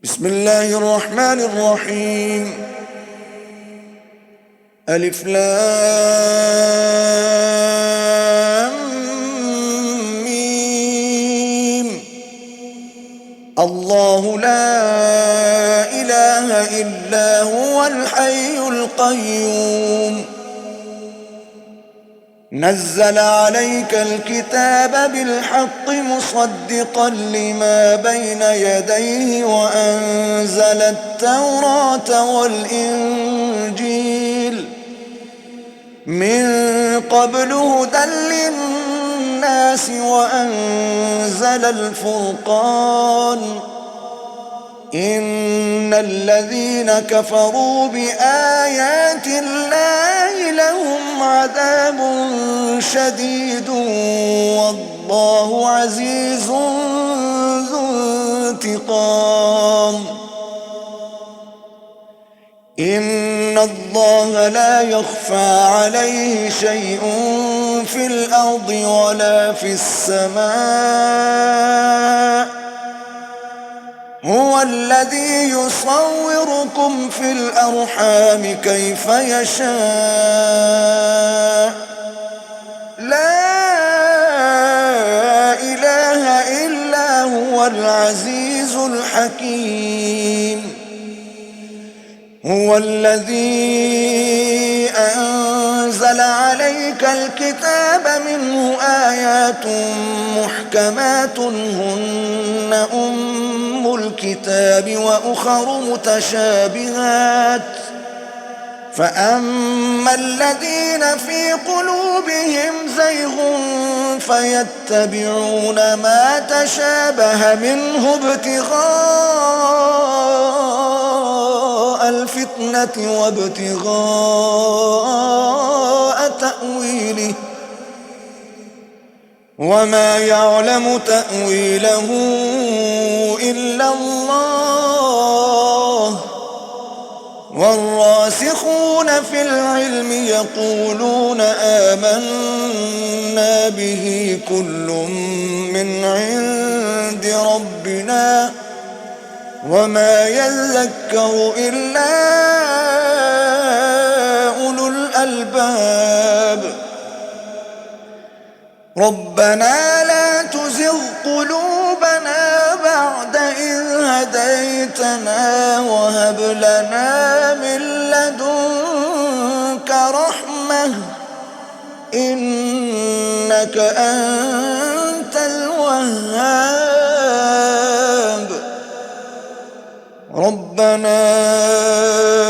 بسم الله الرحمن الرحيم. ألف لام ميم. الله لا إله إلا هو الحي القيوم. نزل عليك الكتاب بالحق مصدقا لما بين يديه وأنزل التوراة والإنجيل من قبل هدى للناس وأنزل الفرقان. إن الذين كفروا بآيات الله لهم عذاب شديد والله عزيز ذو انتقام. إن الله لا يخفى عليه شيء في الأرض ولا في السماء. هو الذي يصوركم في الأرحام كيف يشاء. لا إله إلا هو العزيز الحكيم. هو الذي أنزل عليك الكتاب منه آيات محكمات هن أم الكتاب وأخر متشابهات فأما الذين في قلوبهم زيغ فيتبعون ما تشابه منه ابتغاء الفتنة وابتغاء تأويله وما يعلم تأويله إلا الله. والراسخون في العلم يقولون آمنا به كل من عند ربنا وما يذكر إلا أولو الألباب. ربنا لا تزغ قلوبنا بعد إذ هديتنا وهب لنا من لدنك رحمة إنك أنت الوهاب. ربنا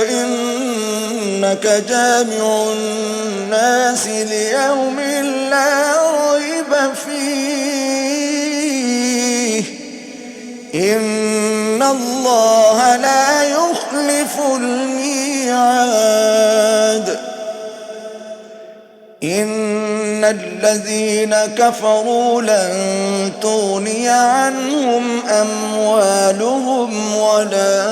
إنك جامع الناس ليوم لا ريب فيه إن الله لا يخلف الميعاد. إن الذين كفروا لن تغني عنهم أموالهم ولا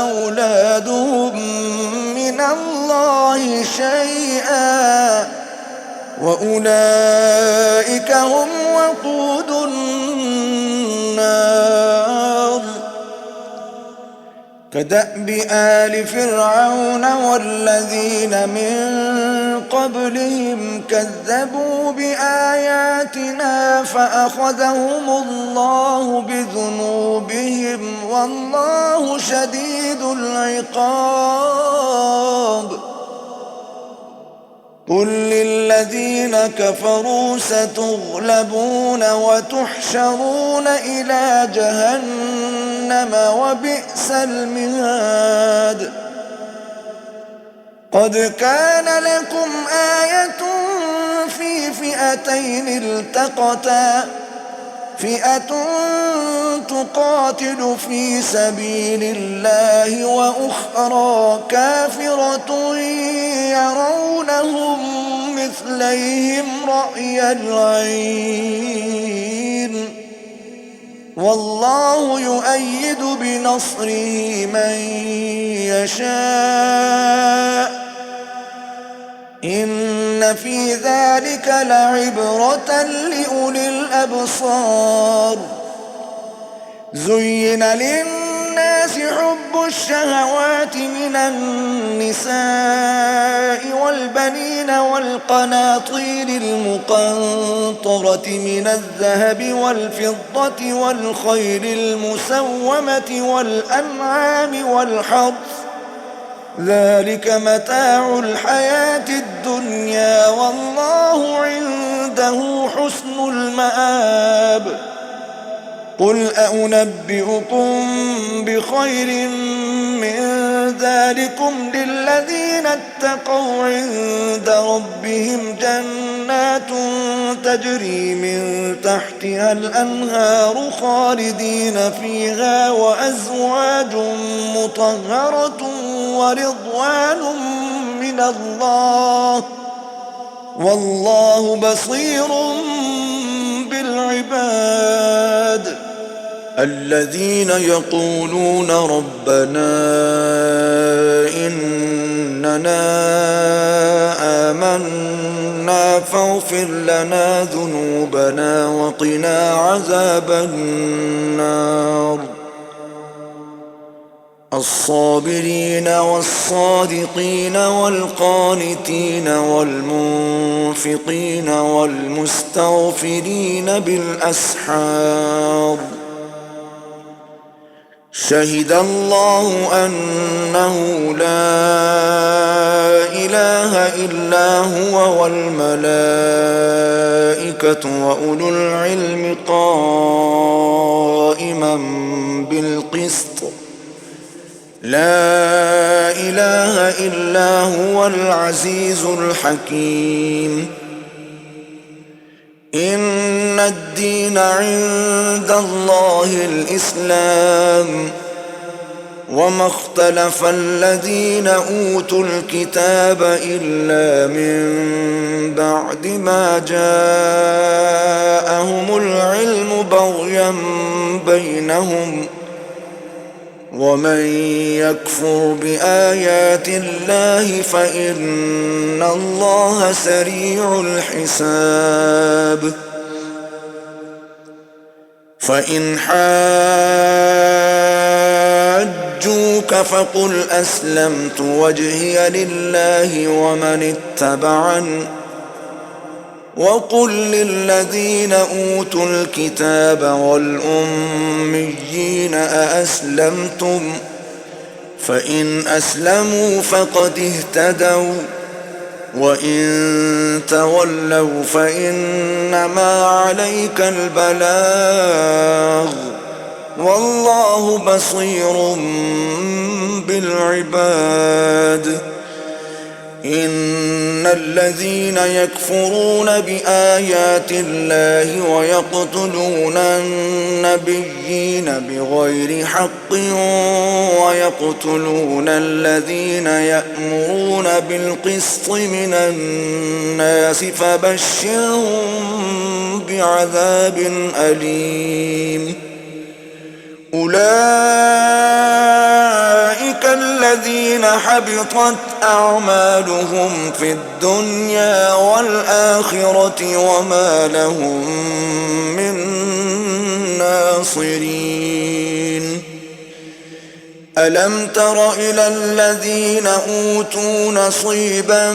أولادهم من الله شيئا وأولئك هم وقود النار. كدأب آل فرعون والذين من قبلهم كذبوا بآياتنا فأخذهم الله بذنوبهم والله شديد العقاب. قل للذين كفروا ستغلبون وتحشرون إلى جهنم وبئس المهاد. قد كان لكم آية في فئتين التقتا فئة تقاتل في سبيل الله وأخرى كافرة يرونهم مثليهم رأي العين والله يؤيد بنصره من يشاء. إن في ذلك لعبرة لأولي الأبصار. زين للناس حب الشهوات من النساء والبنين والقناطير المقنطرة من الذهب والفضة والخيل المسومة والأنعام والحرث ذلك متاع الحياة الدنيا والله عنده حسن المآب قل أنبئكم بخير من ذلكم للذين اتقوا عند ربهم جنات تجري من تحتها الأنهار خالدين فيها وأزواج مطهرة ورضوان من الله والله بصير بالعباد الذين يقولون ربنا إننا آمنا فاغفر لنا ذنوبنا وقنا عذاب النار الصابرين والصادقين والقانتين والمنفقين والمستغفرين بالأسحار شهد الله أنه لا إله إلا هو والملائكة وأولو العلم قائما بالقسط لا إله إلا هو العزيز الحكيم إن الدين عند الله الإسلام وما اختلف الذين أوتوا الكتاب إلا من بعد ما جاءهم العلم بغيا بينهم ومن يكفر بآيات الله فإن الله سريع الحساب فإن حاجوك فقل أسلمت وجهي لله ومن اتبعني وقل للذين أوتوا الكتاب والأميين أأسلمتم فإن أسلموا فقد اهتدوا وإن تولوا فإنما عليك البلاغ والله بصير بالعباد إن الذين يكفرون بآيات الله ويقتلون النبيين بغير حق ويقتلون الذين يأمرون بالقسط من الناس فبشرهم بعذاب أليم أولئك الذين حبطت أعمالهم في الدنيا والآخرة وما لهم من ناصرين ألم تر إلى الذين أوتوا نصيبا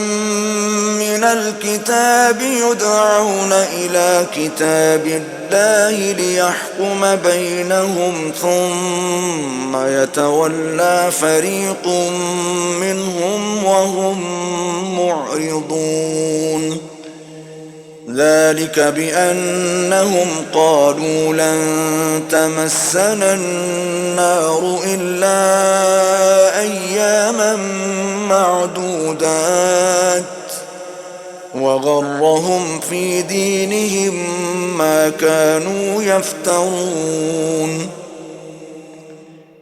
من الكتاب يدعون إلى كتاب الله ليحكم بينهم ثم يتولى فريق منهم وهم معرضون ذلك بأنهم قالوا لن تمسنا النار إلا أياما معدودات وغرهم في دينهم ما كانوا يفترون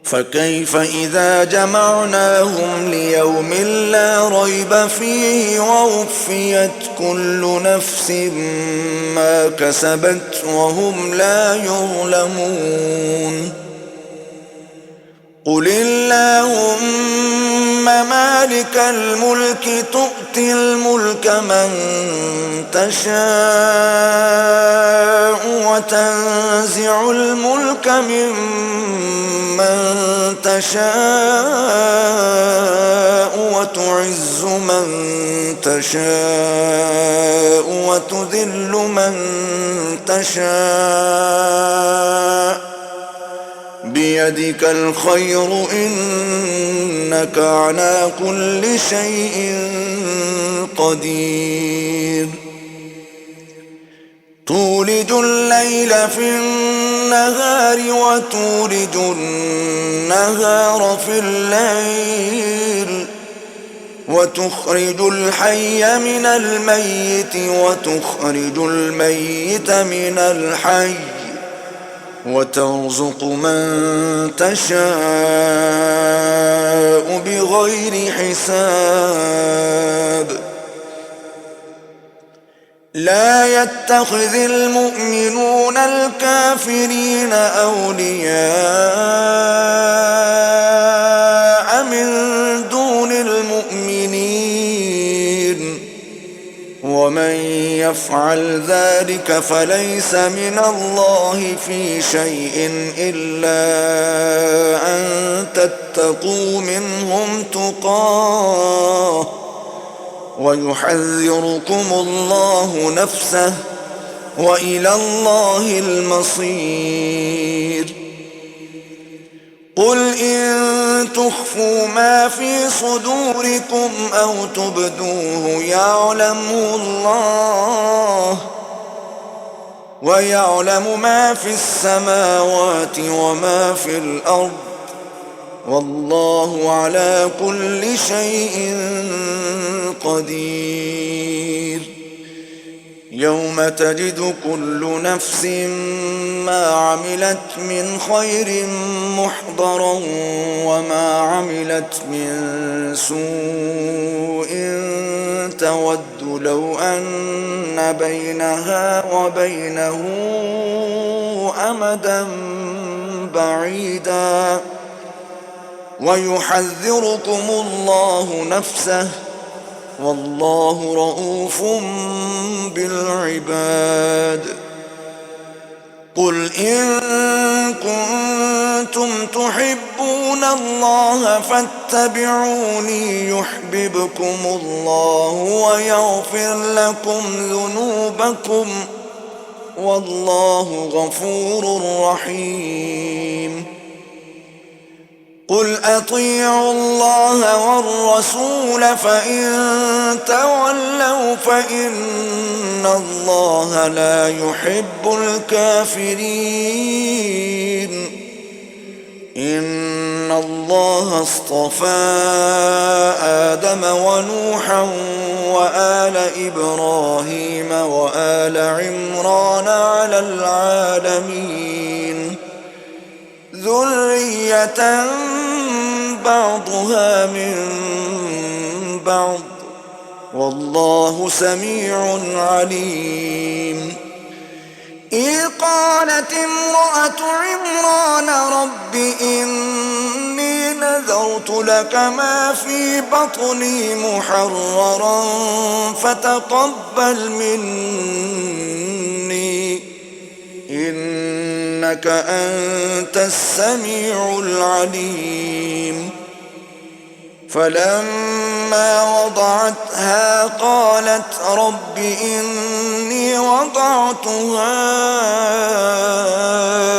فكيف إذا جمعناهم ليوم لا ريب فيه ووفيت كل نفس ما كسبت وهم لا يظلمون قل اللهم مالك الملك تؤتي تؤتي الملك من تشاء وتنزع الملك ممن تشاء وتعز من تشاء وتذل من تشاء بيدك الخير إنك على كل شيء قدير تولج الليل في النهار وتولج النهار في الليل وتخرج الحي من الميت وتخرج الميت من الحي وترزق من تشاء بغير حساب لا يتخذ المؤمنون الكافرين أولياء من دون المؤمنين ومن يفعل ذلك فليس من الله في شيء إلا أن تتقوا منهم تقاه ويحذركم الله نفسه وإلى الله المصير قل إن تخفوا ما في صدوركم أو تبدوه يعلمه الله ويعلم ما في السماوات وما في الأرض والله على كل شيء قدير يوم تجد كل نفس ما عملت من خير محضرا وما عملت من سوء تود لو أن بينها وبينه أمدا بعيدا ويحذركم الله نفسه والله رؤوف بالعباد قل إن كنتم تحبون الله فاتبعوني يحببكم الله ويغفر لكم ذنوبكم والله غفور رحيم قل أطيعوا الله والرسول فإن تولوا فإن الله لا يحب الكافرين إن الله اصطفى آدم ونوحا وآل إبراهيم وآل عمران على العالمين ذرية بعضها من بعض والله سميع عليم إذ قالت امرأة عمران رب إني نذرت لك ما في بطني محررا فتقبل مني إنك أنت السميع العليم فلما وضعتها قالت رب إني وضعتها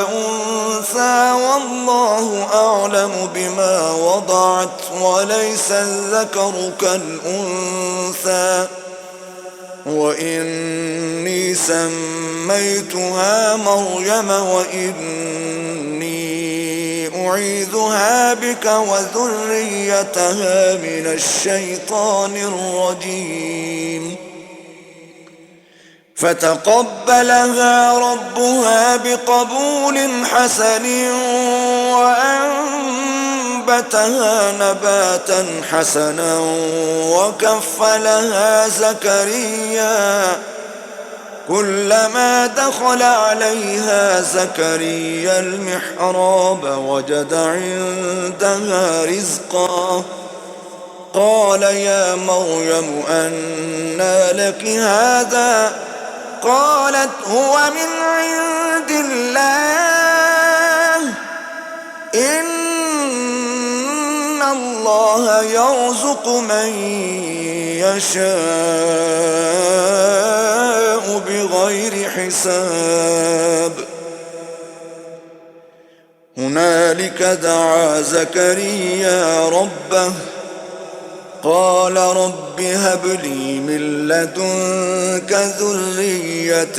أنثى والله أعلم بما وضعت وليس الذكر كالأنثى وإني سميتها مريم وإني أعيذها بك وذريتها من الشيطان الرجيم فتقبلها ربها بقبول حسن وأنبتها نباتا حسنا وكفلها زكريا كلما دخل عليها زكريا المحراب وجد عندها رزقا قال يا مريم أنى لك هذا؟ قالت هو من عند الله إن الله يرزق من يشاء بغير حساب. هنالك دعا زكريا ربه قال رب هب لي من لدنك ذرية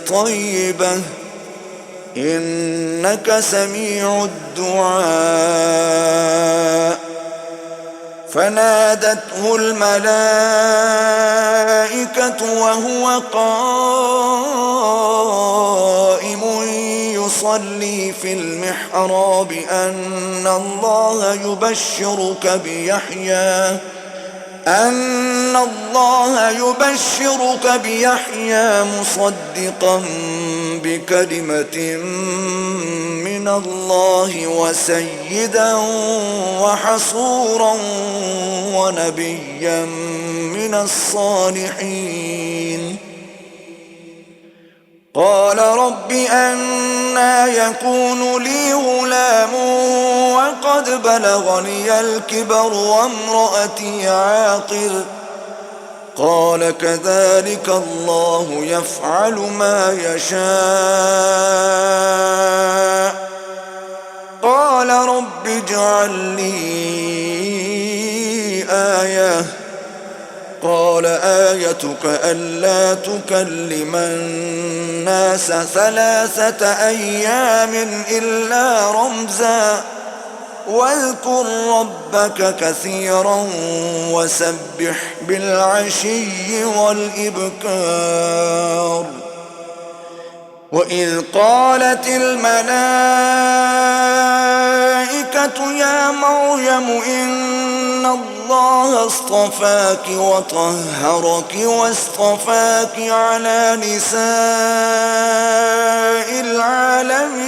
طيبة إنك سميع الدعاء. فنادته الملائكة وهو قائم يصلي في المحراب أن الله يبشرك بيحيى مصدقا بكلمة من الله وسيدا وحصورا ونبيا من الصالحين. قال رب أنى يكون لي غلام وقد بلغني الكبر وامرأتي عاقر؟ قال كذلك الله يفعل ما يشاء. قال رب اجعل لي آية. قال آيتك ألا تكلم الناس 3 أيام إلا رمزا واذكر ربك كثيرا وسبح بالعشي والإبكار. وإذ قالت الملائكة يا مريم إن الله اصطفاك وطهرك واصطفاك على نساء العالمين.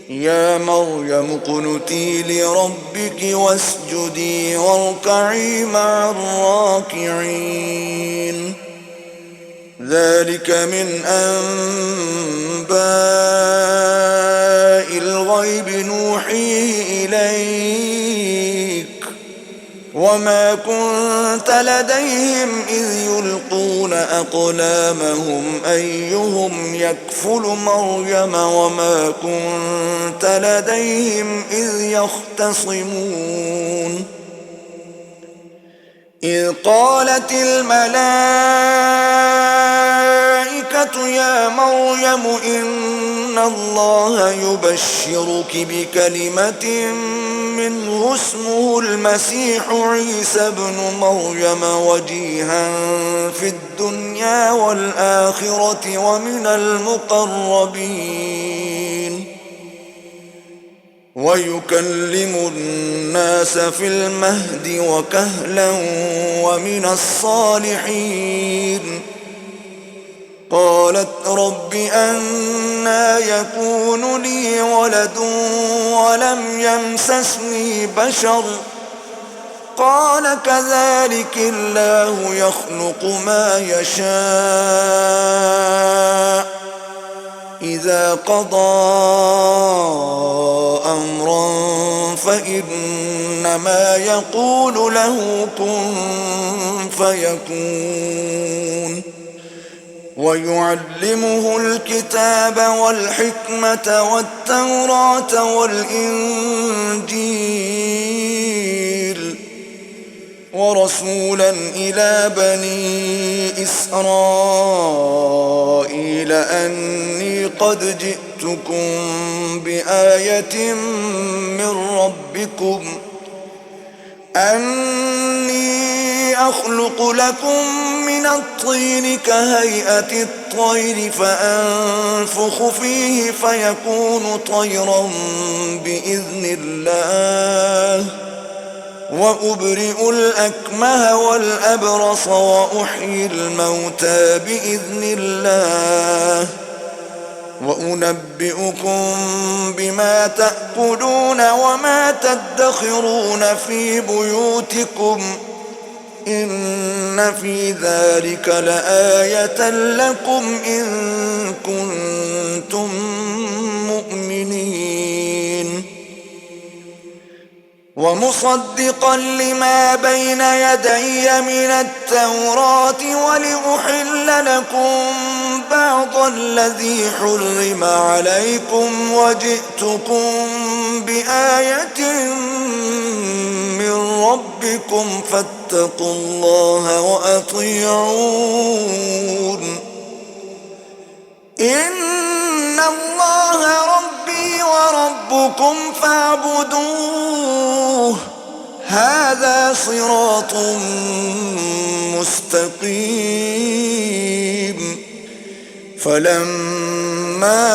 يا مريم اقنتي لربك واسجدي واركعي مع الراكعين. ذلك من أنباء الغيب نوحيه إليك وما كنت لديهم إذ يلقون أقلامهم أيهم يكفل مريم وما كنت لديهم إذ يختصمون. إذ قالت الملائكة يا مريم إن الله يبشرك بكلمة منه اسمه المسيح عيسى ابن مريم وجيها في الدنيا والآخرة ومن المقربين ويكلم الناس في المهد وكهلا ومن الصالحين. قالت رب أنى يكون لي ولد ولم يمسسني بشر؟ قال كذلك الله يخلق ما يشاء إذا قضى أمرا فإنما يقول له كن فيكون. ويعلمه الكتاب والحكمة والتوراة والإنجيل ورسولا إلى بني إسرائيل أني قد جئتكم بآية من ربكم أني أخلق لكم من الطين كهيئة الطير فأنفخ فيه فيكون طيرا بإذن الله وأبرئ الأكمه والأبرص وأحيي الموتى بإذن الله وأنبئكم بما تأكلون وما تدخرون في بيوتكم إن في ذلك لآية لكم إن كنتم مؤمنين ومصدقا لما بين يدي من التوراة ولأحل لكم بعض الذي حرم عليكم وجئتكم بآية من ربكم فاتقوا الله وأطيعون إن الله ربي وربكم فاعبدوه هذا صراط مستقيم فلما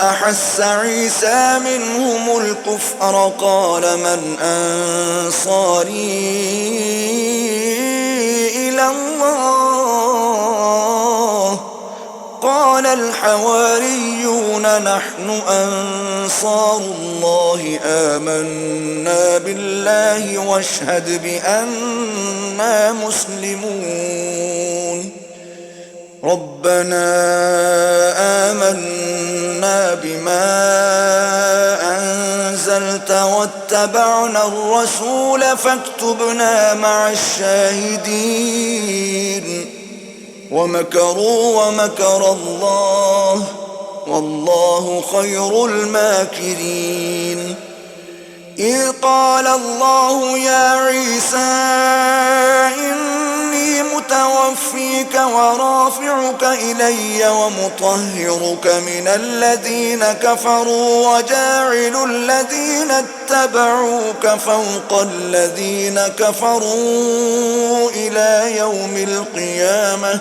أحس عيسى منهم الكفر قال من أنصاري إلى الله قال الحواريون نحن أنصار الله آمنا بالله واشهد بأننا مسلمون ربنا آمنا بما أنزلت واتبعنا الرسول فاكتبنا مع الشاهدين ومكروا ومكر الله والله خير الماكرين إذ قال الله يا عيسى إني متوفيك ورافعك إلي ومطهرك من الذين كفروا وجاعل الذين اتبعوك فوق الذين كفروا إلى يوم القيامة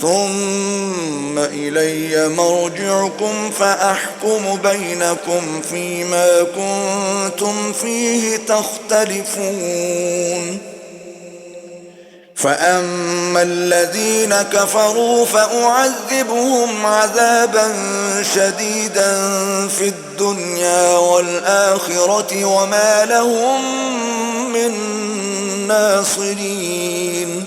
ثم إلي مرجعكم فأحكم بينكم فيما كنتم فيه تختلفون فأما الذين كفروا فأعذبهم عذابا شديدا في الدنيا والآخرة وما لهم من ناصرين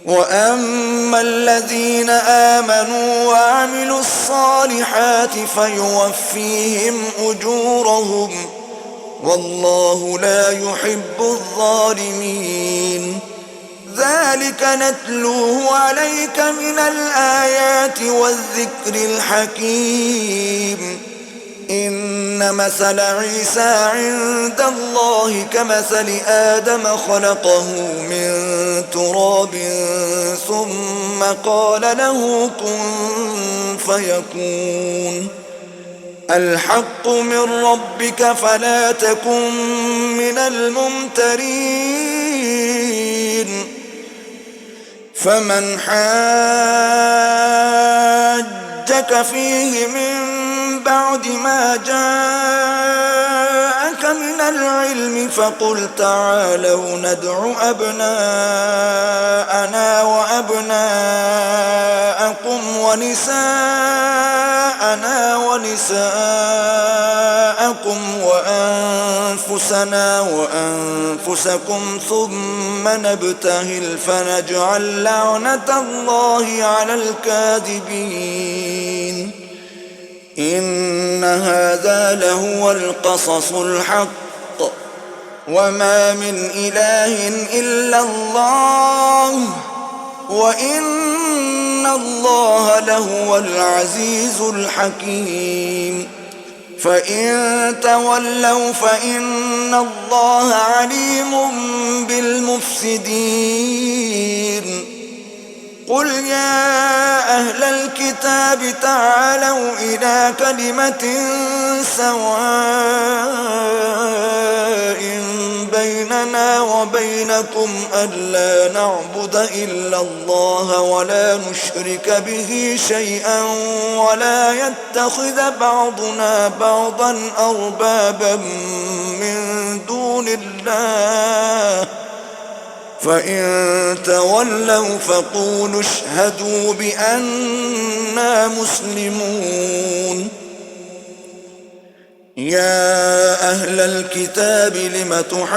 وأما الذين آمنوا وعملوا الصالحات فيوفيهم أجورهم والله لا يحب الظالمين ذلك نتلوه عليك من الآيات والذكر الحكيم إن مثل عيسى عند الله كمثل آدم خلقه من تراب ثم قال له كن فيكون الحق من ربك فلا تكن من الممترين فمن حاجك فيه من بعد ما جاءك من العلم فقل تعالوا ندع أبناءنا وأبناءكم ونساءنا ونساءكم وأنفسنا وأنفسكم ثم نبتهل فنجعل لعنة الله على الكاذبين إن هذا لهو القصص الحق وما من إله إلا الله وإن الله لهو العزيز الحكيم فإن تولوا فإن الله عليم بالمفسدين قل يا أهل الكتاب تعالوا إلى كلمة سواء بيننا وبينكم ألا نعبد إلا الله ولا نشرك به شيئا ولا يتخذ بعضنا بعضا أربابا من دون الله فإن تولوا فقولوا اشهدوا بأننا مسلمون. يا أهل الكتاب لم تحاجون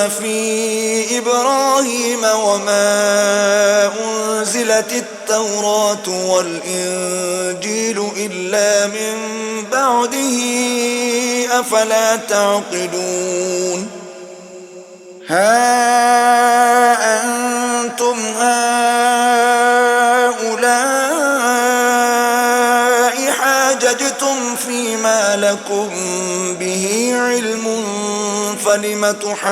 في إبراهيم وما أنزلت التوراة والإنجيل إلا من بعده أفلا تعقلون. ها أنتم هؤلاء حاججتم فيما لكم به علم فلم تحاجون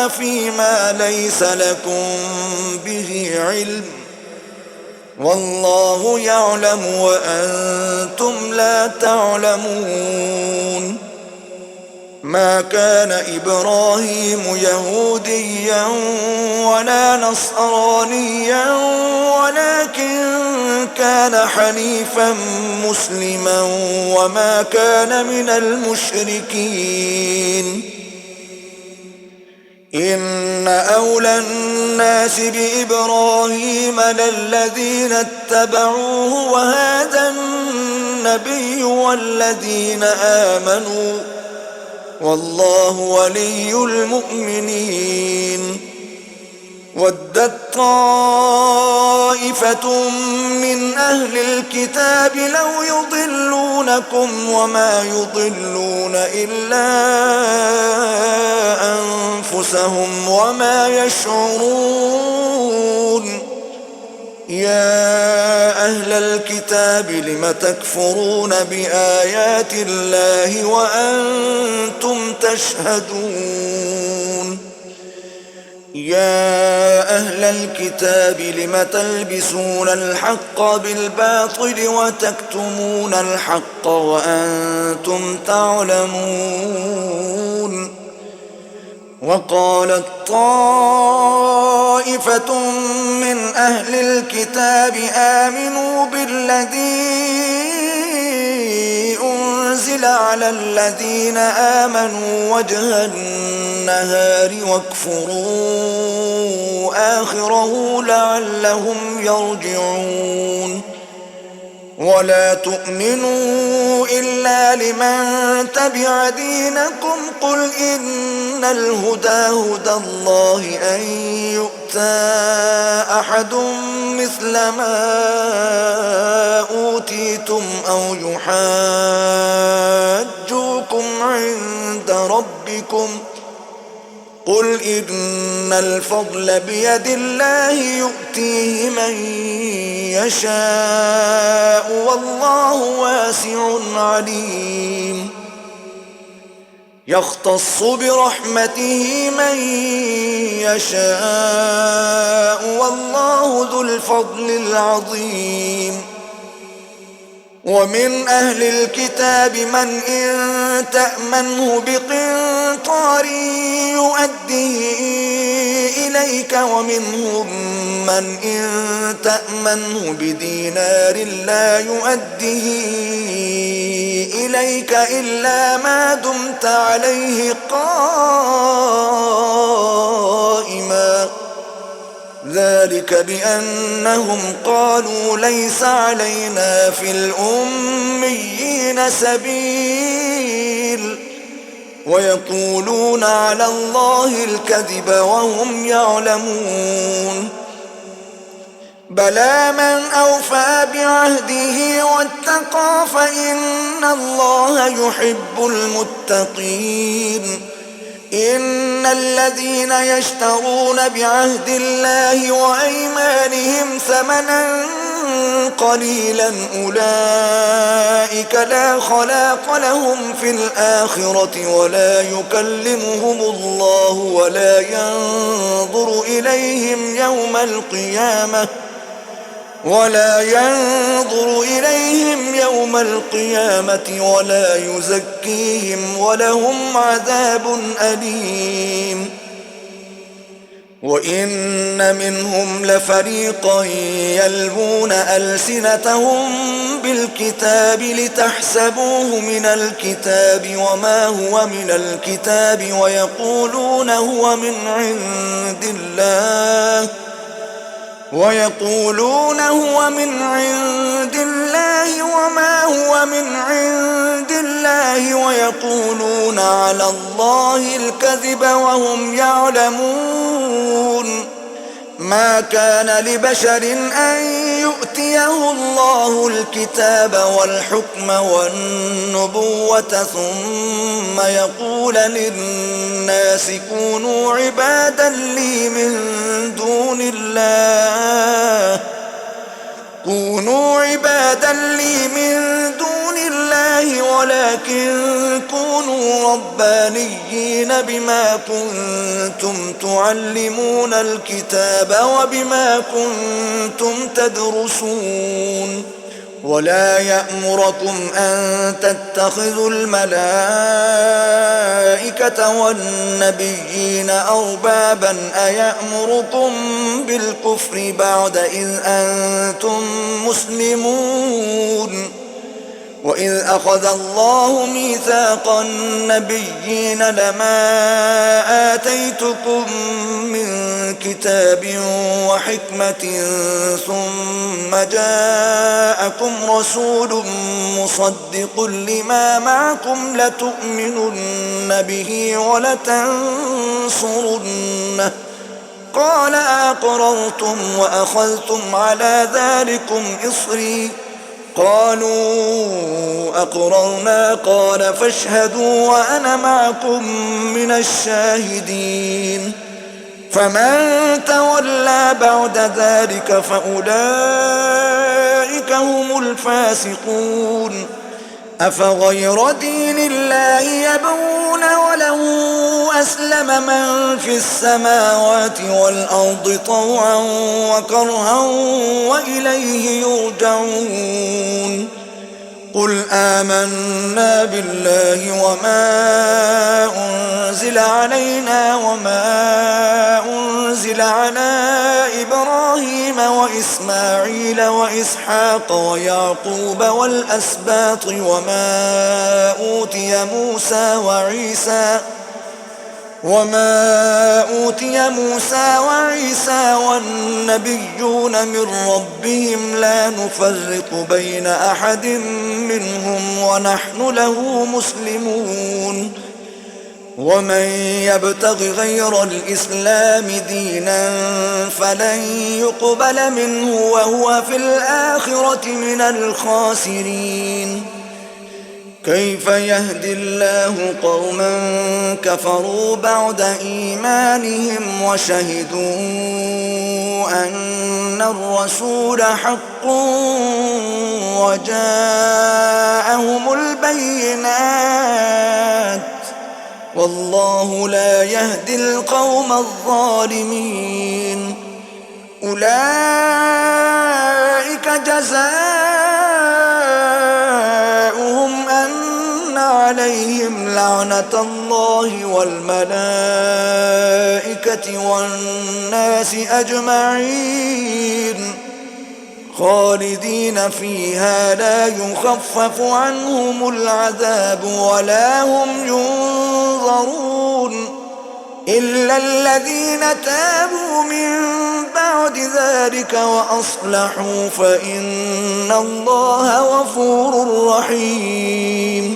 فيما ليس لكم به علم والله يعلم وأنتم لا تعلمون. ما كان إبراهيم يهوديا ولا نصرانيا ولكن كان حنيفا مسلما وما كان من المشركين. إن أولى الناس بإبراهيم للذين اتبعوه وهذا النبي والذين آمنوا والله ولي المؤمنين. ودت طائفة من أهل الكتاب لو يضلونكم وما يضلون إلا أنفسهم وما يشعرون. يا أهل الكتاب لم تكفرون بآيات الله وأنتم تشهدون. يا أهل الكتاب لم تلبسون الحق بالباطل وتكتمون الحق وأنتم تعلمون. وقالت طائفة من أهل الكتاب آمنوا بالذي أنزل على الذين آمنوا وجه النهار واكفروا آخره لعلهم يرجعون. ولا تؤمنوا إلا لمن تبع دينكم قل إن الهدى هدى الله أن يؤتى أحد مثل ما أوتيتم أو يحاجوكم عند ربكم قل إن الفضل بيد الله يؤتيه من يشاء والله واسع عليم. يختص برحمته من يشاء والله ذو الفضل العظيم. ومن أهل الكتاب من إن تأمنه بقنطار يؤديه إليك ومنهم من إن تأمنه بدينار لا يؤديه إليك إلا ما دمت عليه قائما ذلك بأنهم قالوا ليس علينا في الأميين سبيل ويقولون على الله الكذب وهم يعلمون. بلى من أوفى بعهده واتقى فإن الله يحب المتقين. إن الذين يشترون بعهد الله وأيمانهم ثمنا قليلا أولئك لا خلاق لهم في الآخرة ولا يكلمهم الله ولا ينظر إليهم يوم القيامة ولا يزكيهم ولهم عذاب أليم. وإن منهم لفريقا يلوون ألسنتهم بالكتاب لتحسبوه من الكتاب وما هو من الكتاب ويقولون هو من عند الله وما هو من عند الله ويقولون على الله الكذب وهم يعلمون. ما كان لبشر أن يؤتيه الله الكتاب والحكم والنبوة ثم يقول للناس كونوا عبادا لي من دون الله ولكن كونوا ربانيين بما كنتم تعلمون الكتاب وبما كنتم تدرسون. ولا يأمركم أن تتخذوا الملائكة والنبيين أربابا أيأمركم بالكفر بعد إذ أنتم مسلمون. وإذ أخذ الله ميثاق النبيين لما آتيتكم من كتاب وحكمة ثم جاءكم رسول مصدق لما معكم لتؤمنن به ولتنصرنه قال أقررتم وأخذتم على ذلكم إصري قالوا أقررنا قال فاشهدوا وأنا معكم من الشاهدين. فمن تولى بعد ذلك فأولئك هم الفاسقون. أفغير دين الله يبغون وله أسلم من في السماوات والأرض طوعا وكرها وإليه يرجعون. قل آمنا بالله وما أنزل علينا وما أنزل على إبراهيم وإسماعيل وإسحاق ويعقوب والأسباط وما أوتي موسى وعيسى والنبيون من ربهم لا نفرق بين أحد منهم ونحن له مسلمون. ومن يبتغ غير الإسلام دينا فلن يقبل منه وهو في الآخرة من الخاسرين. كيف يهدي الله قوما كفروا بعد إيمانهم وشهدوا أن الرسول حق وجاءهم البينات والله لا يهدي القوم الظالمين. أولئك جزاؤهم أن عليهم لعنة الله والملائكة والناس أجمعين خالدين فيها لا يخفف عنهم العذاب ولا هم ينظرون إلا الذين تابوا من بعد ذلك وأصلحوا فإن الله غفور رحيم.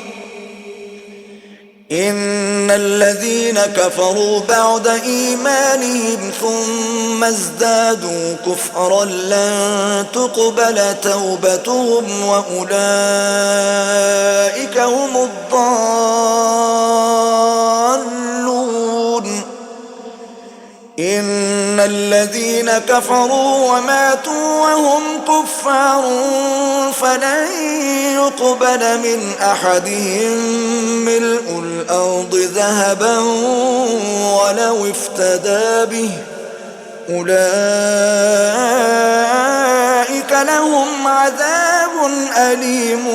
إن الذين كفروا بعد إيمانهم ثم ازدادوا كفرا لن تقبل توبتهم وأولئك هم الضالون. إن الذين كفروا وماتوا وهم كفار فلن يقبل من أحدهم ملء الأرض ذهبا ولو افتدى به أولئك لهم عذاب أليم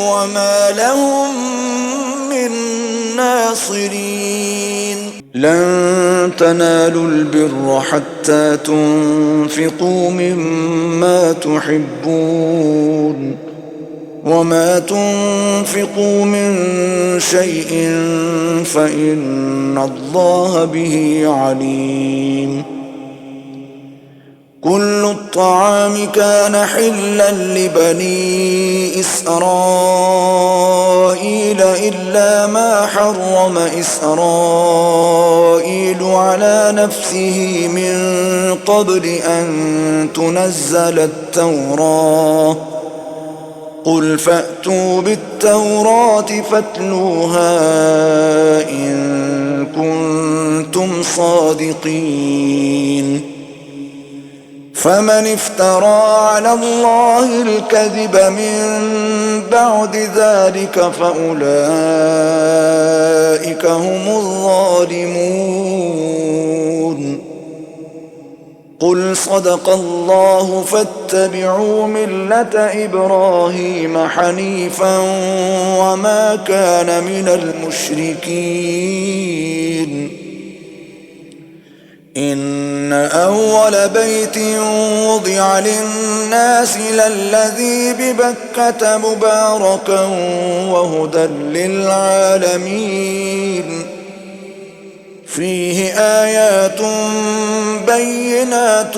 وما لهم من ناصرين. لن تنالوا البر حتى تنفقوا مما تحبون وما تنفقوا من شيء فإن الله به عليم. كل الطعام كان حلا لبني إسرائيل إلا ما حرم إسرائيل على نفسه من قبل أن تنزل التوراة. قل فأتوا بالتوراة فاتلوها إن كنتم صادقين. فمن افترى على الله الكذب من بعد ذلك فأولئك هم الظالمون. قل صدق الله فاتبعوا ملة إبراهيم حنيفا وما كان من المشركين. إن أول بيت وضع للناس للذي ببكة مباركا وهدى للعالمين. فيه آيات بينات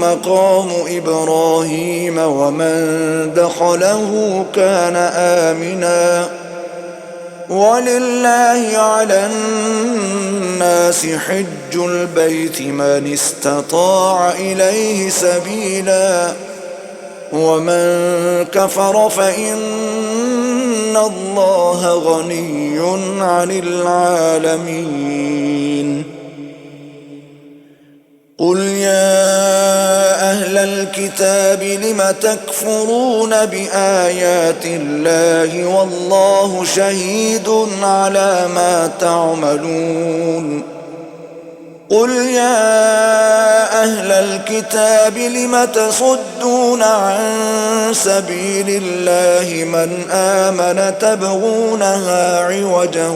مقام إبراهيم ومن دخله كان آمنا. ولله على الناس حج البيت من استطاع إليه سبيلا ومن كفر فإن الله غني عن العالمين. قل يا أهل الكتاب لم تكفرون بآيات الله والله شهيد على ما تعملون. قل يا أهل الكتاب لم تصدون عن سبيل الله من آمن تبغونها عوجا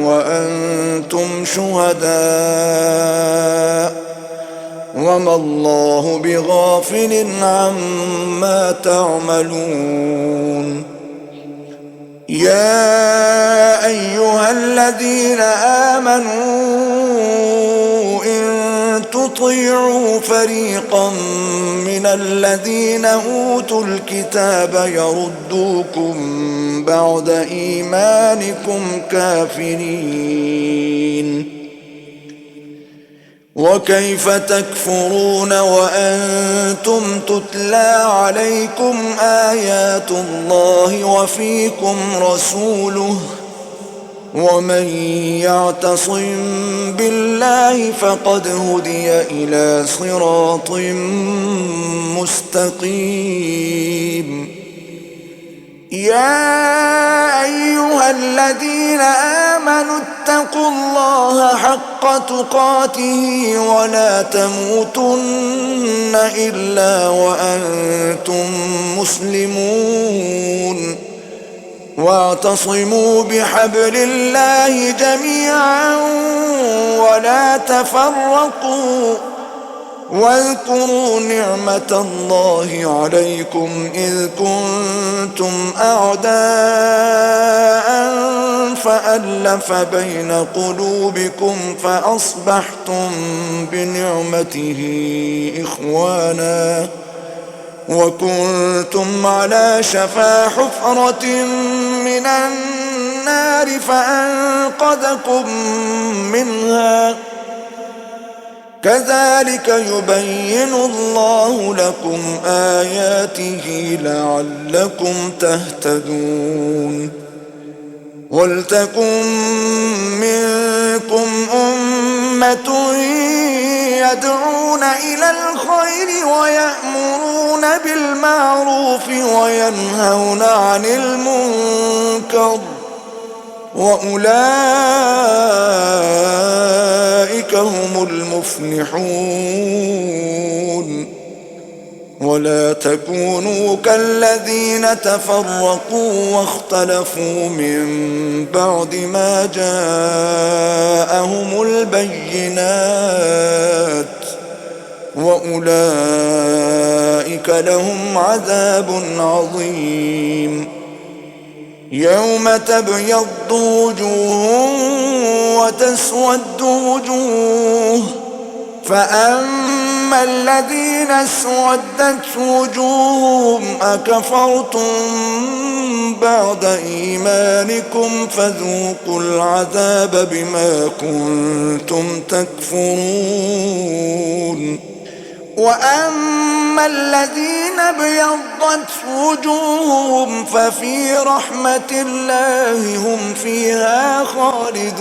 وأنتم شهداء وما الله بغافل عما تعملون. يا أيها الذين آمنوا إن تطيعوا فريقا من الذين أوتوا الكتاب يردوكم بعد إيمانكم كافرين. وكيف تكفرون وأنتم تتلى عليكم آيات الله وفيكم رسوله ومن يعتصم بالله فقد هدي إلى صراط مستقيم. يا أيها الذين آمنوا اتقوا الله حق تقاته ولا تموتن إلا وأنتم مسلمون. واعتصموا بحبل الله جميعا ولا تفرقوا. واذكروا نعمة الله عليكم إذ كنتم أعداء فألف بين قلوبكم فأصبحتم بنعمته إخوانا وكنتم على شفا حفرة من النار فأنقذكم منها. كذلك يبين الله لكم آياته لعلكم تهتدون. ولتكن منكم أمة يدعون إلى الخير ويأمرون بالمعروف وينهون عن المنكر وأولئك هم المفلحون. ولا تكونوا كالذين تفرقوا واختلفوا من بعد ما جاءهم البينات وأولئك أولئك لهم عذاب عظيم. يوم تبيض وجوه وتسود وجوه، فأما الذين اسودت وجوههم أكفرتم بعد إيمانكم فذوقوا العذاب بما كنتم تكفرون. وأما الذين ابيضت وجوههم ففي رحمة الله هم فيها خالدون.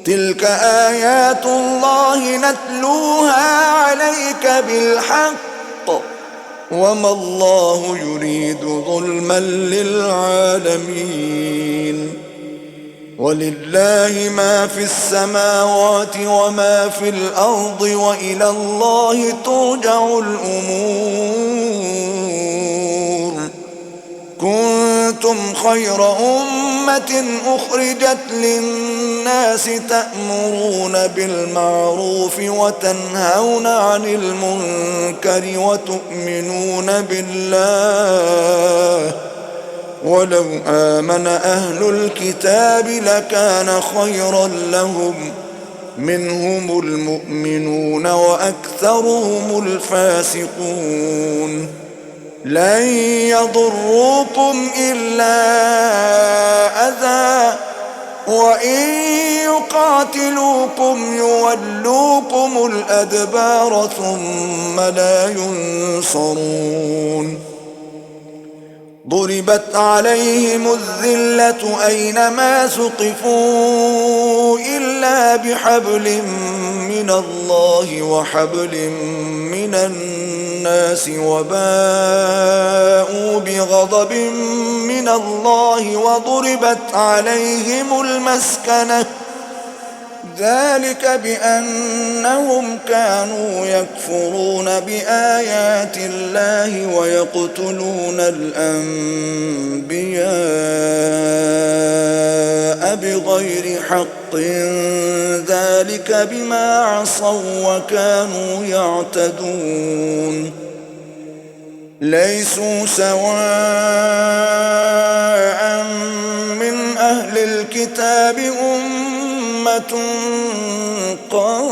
تلك آيات الله نتلوها عليك بالحق، وما الله يريد ظلما للعالمين. ولله ما في السماوات وما في الأرض، وإلى الله ترجع الأمور. كنتم خير أمة أخرجت للناس تأمرون بالمعروف وتنهون عن المنكر وتؤمنون بالله، ولو آمن أهل الكتاب لكان خيرا لهم، منهم المؤمنون وأكثرهم الفاسقون. لن يضروكم إلا أذى، وإن يقاتلوكم يولوكم الأدبار ثم لا ينصرون. ضربت عليهم الذلة أينما ثقفوا إلا بحبل من الله وحبل من الناس، وباءوا بغضب من الله وضربت عليهم المسكنة، ذلك بأنهم كانوا يكفرون بآيات الله ويقتلون الأنبياء بغير حق، ذلك بما عصوا وكانوا يعتدون. ليسوا سواء من أهل الكتاب أمة قائمة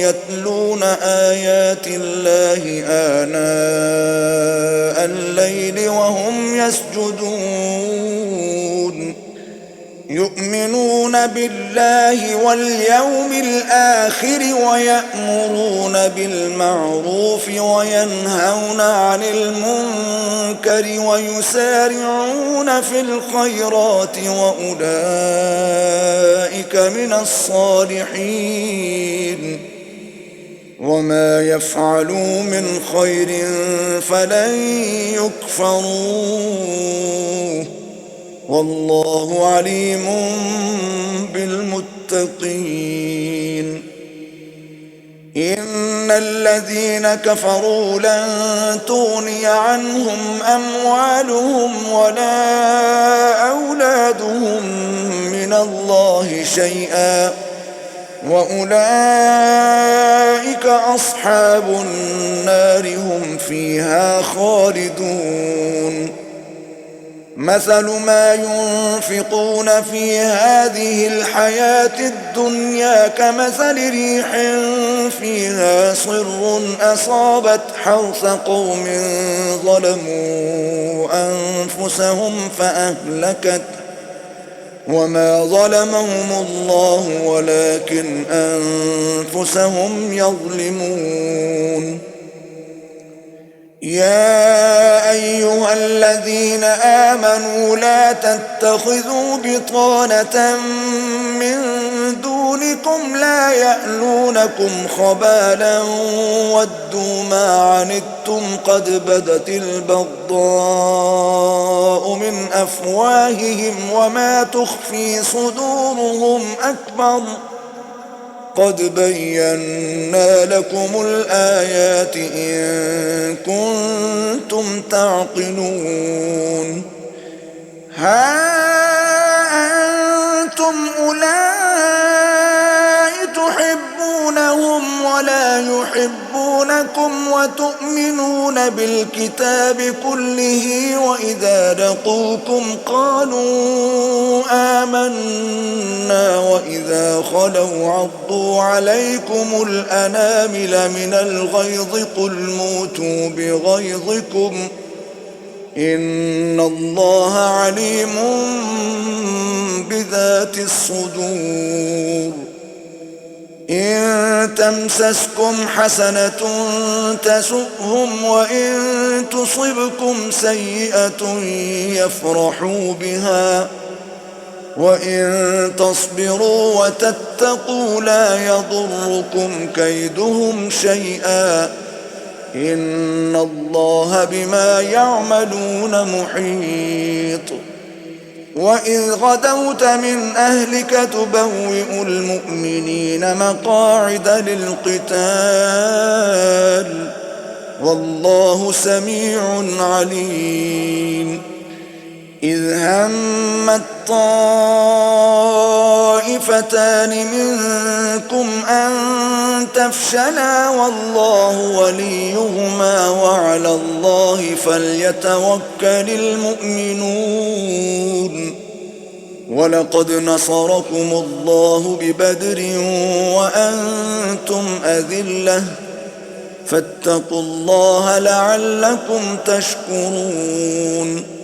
يتلون آيات الله آناء الليل وهم يسجدون، يؤمنون بالله واليوم الآخر ويأمرون بالمعروف وينهون عن المنكر ويسارعون في الخيرات وأولئك من الصالحين. وما يفعلوا من خير فلن يكفروه، والله عليم بالمتقين. إن الذين كفروا لن تغني عنهم أموالهم ولا أولادهم من الله شيئا، وأولئك أصحاب النار هم فيها خالدون. مثل ما ينفقون في هذه الحياة الدنيا كمثل ريح فيها صر أصابت حرث قوم ظلموا أنفسهم فأهلكت، وما ظلمهم الله ولكن أنفسهم يظلمون. يا أيها الذين آمنوا لا تتخذوا بطانة من دونكم لا يألونكم خبالا ودوا ما عنتم قد بدت البغضاء من أفواههم وما تخفي صدورهم أكبر، قد بينا لكم الآيات إن كنتم تعقلون. ها أنتم أولئك ولا يحبونكم وتؤمنون بالكتاب كله وإذا لقوكم قالوا آمنا وإذا خلوا عضوا عليكم الأنامل من الغيظ قل موتوا بغيظكم إن الله عليم بذات الصدور إن تمسسكم حسنة تسؤهم وإن تصبكم سيئة يفرحوا بها وإن تصبروا وتتقوا لا يضركم كيدهم شيئا إن الله بما يعملون محيط وإذ غدوت من أهلك تبوئ المؤمنين مقاعد للقتال والله سميع عليم إذ همت طائفتان منكم أن تفشلا والله وليهما وعلى الله فليتوكل المؤمنون ولقد نصركم الله ببدر وأنتم أذلة فاتقوا الله لعلكم تشكرون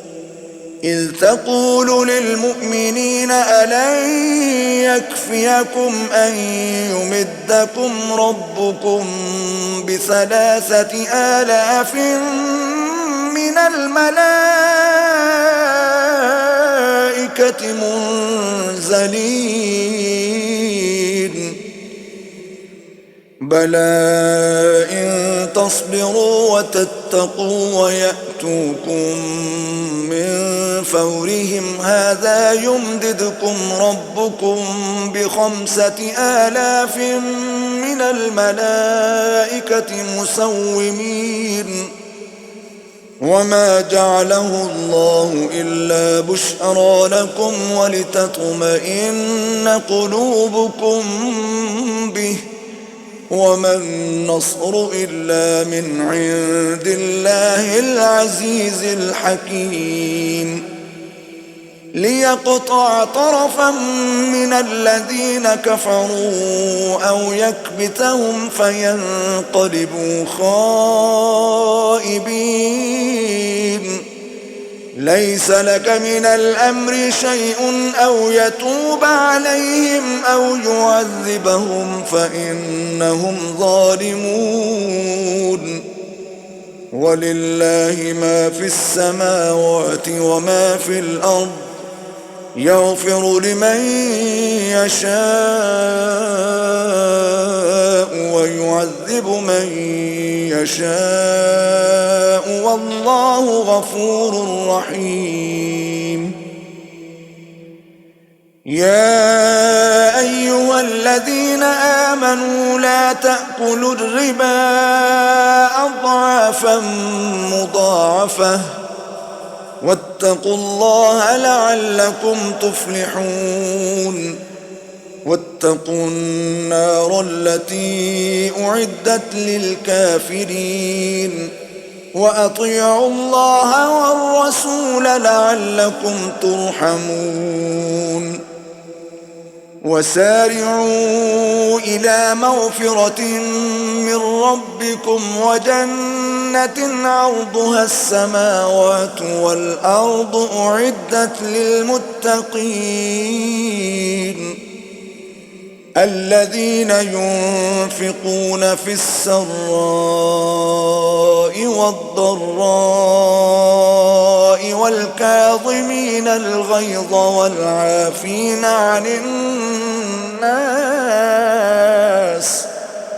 إذ تقول للمؤمنين ألن يكفيكم أن يمدكم ربكم ب3,000 من الملائكة منزلين بلى إن تصبروا وتتقوا ويأتوكم من فورهم هذا يمددكم ربكم ب5,000 من الملائكة مسومين وما جعله الله إلا بشرى لكم ولتطمئن قلوبكم به وما النصر إلا من عند الله العزيز الحكيم ليقطع طرفا من الذين كفروا أو يكبتهم فينقلبوا خائبين ليس لك من الأمر شيء أو يتوب عليهم أو يعذبهم فإنهم ظالمون ولله ما في السماوات وما في الأرض يغفر لمن يشاء ويعذب من يشاء والله غفور رحيم يا أيها الذين آمنوا لا تأكلوا الربا أضعافا مضاعفة واتقوا الله لعلكم تفلحون واتقوا النار التي أعدت للكافرين وأطيعوا الله والرسول لعلكم ترحمون وسارعوا إلى مغفرة من ربكم وجنة عرضها السماوات والأرض أعدت للمتقين الذين ينفقون في السراء والضراء والكاظمين الغيظ والعافين عن الناس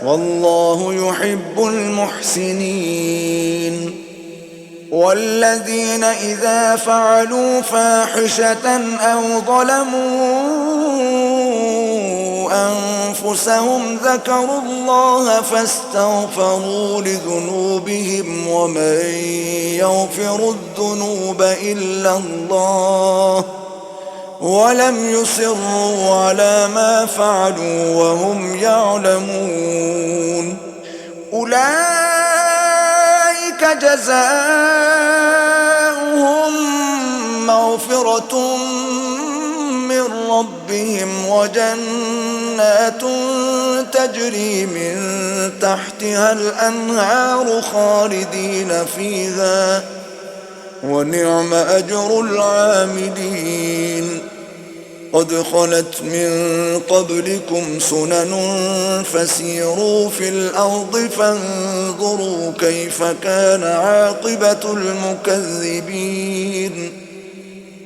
والله يحب المحسنين والذين إذا فعلوا فاحشة أو ظلموا أنفسهم ذكروا الله فاستغفروا لذنوبهم ومن يغفر الذنوب إلا الله ولم يصروا على ما فعلوا وهم يعلمون. أولئك جزاؤهم مغفرة من ربهم وجنات تجري من تحتها الأنهار خالدين فيها، ونعم أجر العاملين. قد خلت من قبلكم سنن فسيروا في الأرض فانظروا كيف كان عاقبة المكذبين.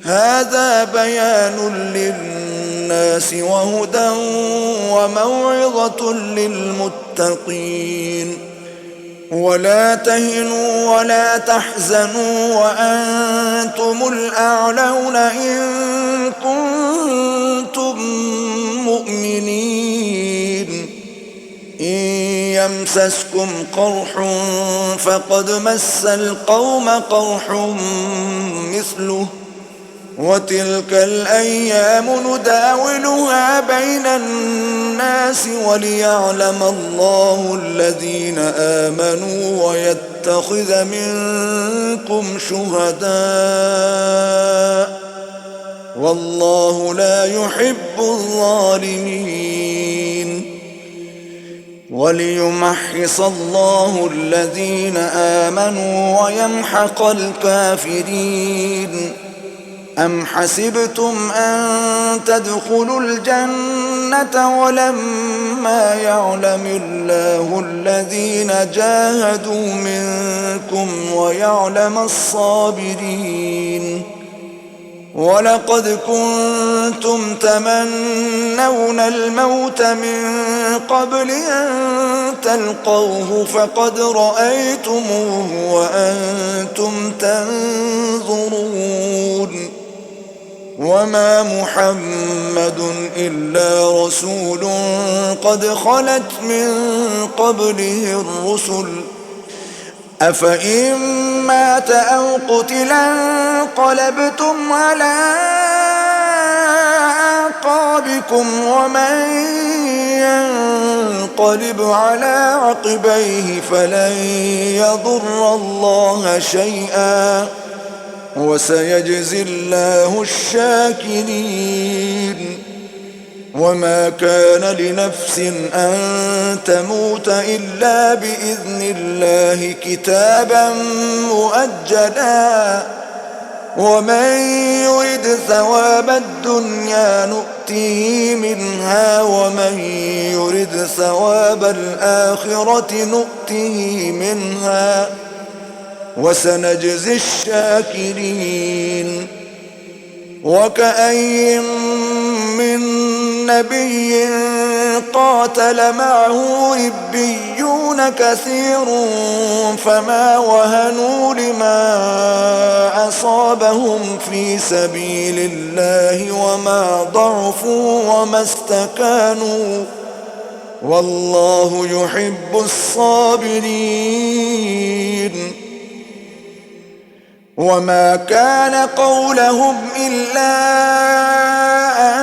هذا بيان للناس وهدى وموعظة للمتقين. ولا تهنوا ولا تحزنوا وأنتم الأعلون إن كنتم مؤمنين. إن يمسسكم قرح فقد مس القوم قرح مثله، وتلك الأيام نداولها بين الناس وليعلم الله الذين آمنوا ويتخذ منكم شهداء، والله لا يحب الظالمين. وليمحص الله الذين آمنوا ويمحق الكافرين. أم حسبتم أن تدخلوا الجنة ولما يعلم الله الذين جاهدوا منكم ويعلم الصابرين؟ ولقد كنتم تمنون الموت من قبل أن تلقوه فقد رأيتموه وأنتم تنظرون. وما محمد إلا رسول قد خلت من قبله الرسل، أفإن مات أو قتلا انقلبتم على أعقابكم ومن ينقلب على عقبيه فلن يضر الله شيئا وسيجزي الله الشاكرين. وما كان لنفس أن تموت إلا بإذن الله كتابا مؤجلا، ومن يرد ثواب الدنيا نؤته منها ومن يرد ثواب الآخرة نؤته منها وسنجزي الشاكرين. وكأي من نبي قاتل معه ربيون كثير فما وهنوا لما أصابهم في سبيل الله وما ضعفوا وما استكانوا، والله يحب الصابرين. وما كان قولهم إلا أن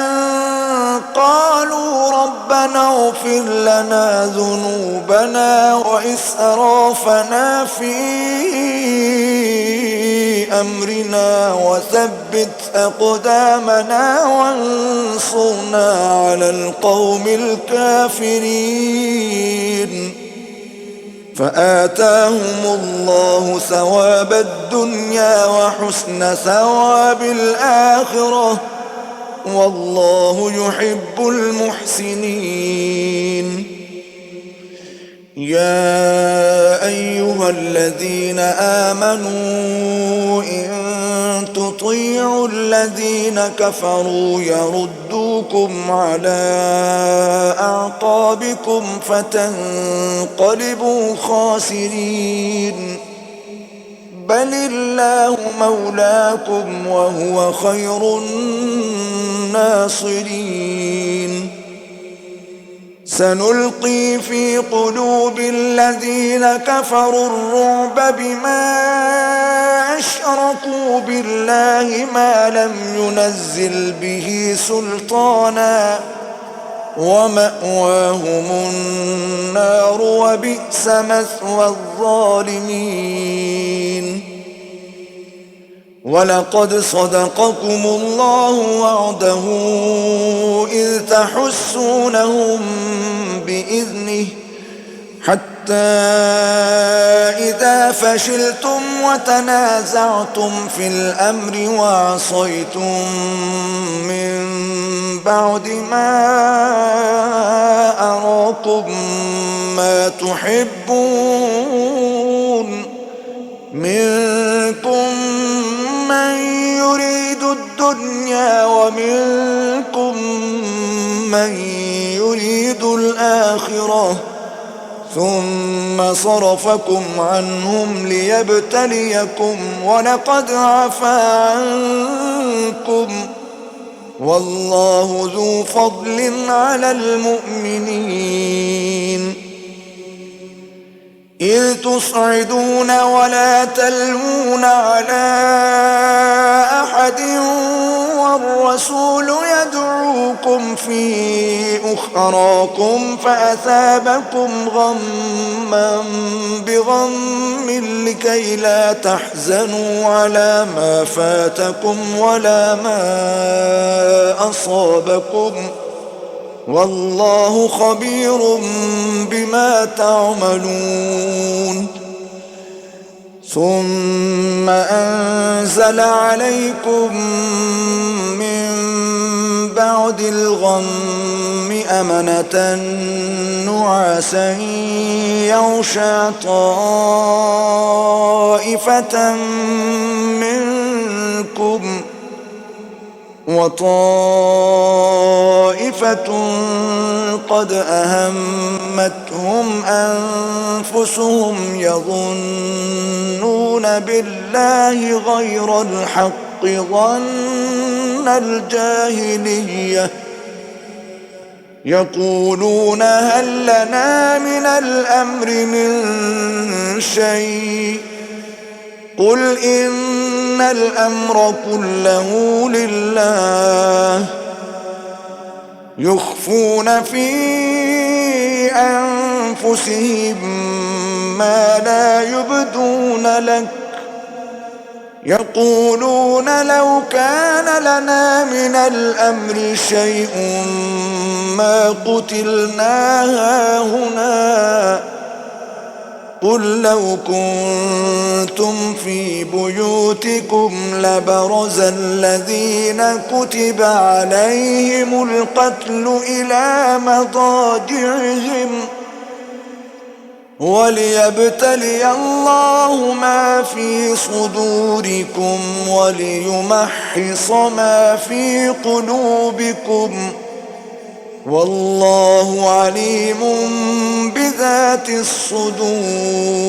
قالوا ربنا اغفر لنا ذنوبنا وإسرافنا في أمرنا وثبت أقدامنا وانصرنا على القوم الكافرين. فآتاهم الله ثواب الدنيا وحسن ثواب الآخرة، والله يحب المحسنين. يا أيها الذين آمنوا إن تطيعوا الذين كفروا يردوكم على أعقابكم فتنقلبوا خاسرين. بل الله مولاكم وهو خير الناصرين. سنلقي في قلوب الذين كفروا الرعب بما أشركوا بالله ما لم ينزل به سلطانا ومأواهم النار وبئس مثوى الظالمين. ولقد صدقكم الله وعده إذ تحسونهم بإذنه حتى إذا فشلتم وتنازعتم في الأمر وعصيتم من بعد ما أراكم ما تحبون منكم من يريد الدنيا ومنكم من يريد الآخرة ثم صرفكم عنهم ليبتليكم ولقد عفا عنكم والله ذو فضل على المؤمنين. إذ تصعدون ولا تلوون على أحد والرسول يدعوكم في أخراكم فأثابكم غما بغم لكي لا تحزنوا على ما فاتكم ولا ما أصابكم والله خبير بما تعملون. ثم أنزل عليكم من بعد الغم أمنة نعاسا يغشى طائفة منكم وطائفة قد أهمتهم أنفسهم يظنون بالله غير الحق ظن الجاهلية يقولون هل لنا من الأمر من شيء قل إن الأمر كله لله يخفون في أنفسهم ما لا يبدون لك يقولون لو كان لنا من الأمر شيء ما قتلنا هاهنا قل لو كنتم في بيوتكم لبرز الذين كتب عليهم القتل إلى مضاجعهم وليبتلي الله ما في صدوركم وليمحص ما في قلوبكم والله عليم بذات الصدور.